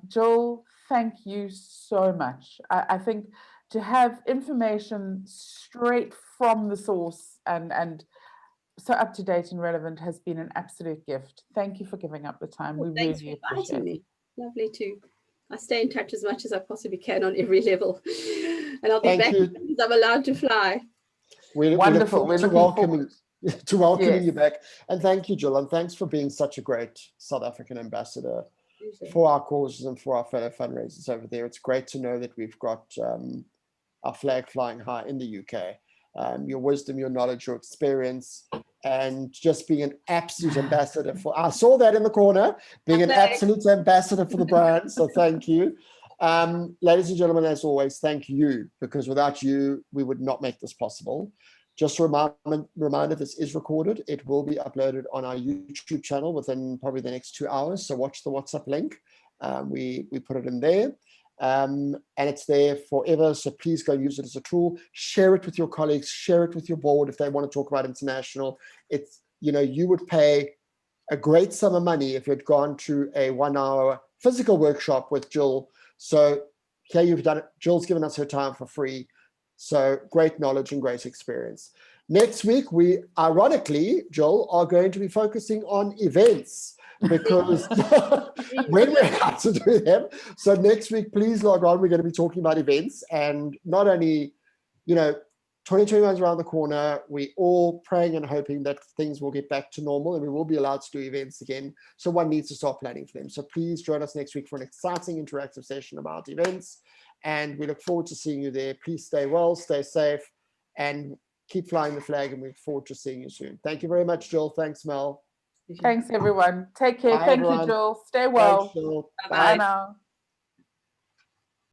Jill, thank you so much. I think to have information straight from the source and so up to date and relevant has been an absolute gift. Thank you for giving up the time. We really appreciate it. Lovely too. I stay in touch as much as I possibly can on every level, and I'll be back as I'm allowed to fly. Wonderful. We're looking to welcoming you back, and thank you, Jill, and thanks for being such a great South African ambassador for our causes and for our fellow fundraisers over there. It's great to know that we've got our flag flying high in the UK. Your wisdom, your knowledge, your experience, and just being an absolute ambassador for, I saw that in the corner, being an absolute ambassador for the brand. So thank you. Ladies and gentlemen, as always, thank you, because without you, we would not make this possible. Just a reminder, this is recorded. It will be uploaded on our YouTube channel within probably the next 2 hours. So watch the WhatsApp link. We put it in there. And it's there forever. So please go use it as a tool. Share it with your colleagues. Share it with your board if they want to talk about international. It's, you would pay a great sum of money if you'd gone to a 1 hour physical workshop with Jill. So here you've done it. Jill's given us her time for free. So great knowledge and great experience. Next week, we ironically, Jill, are going to be focusing on events, because when we're out to do them. So next week, please log on. We're going to be talking about events, and not only, 2021 is around the corner. We're all praying and hoping that things will get back to normal and we will be allowed to do events again. So one needs to start planning for them. So please join us next week for an exciting interactive session about events. And we look forward to seeing you there. Please stay well, stay safe, and keep flying the flag. And we look forward to seeing you soon. Thank you very much, Jill. Thanks, Mel. Thanks, everyone. Take care. Bye, Thank everyone. you, Jill. Stay well. Thanks, Jill. Bye now.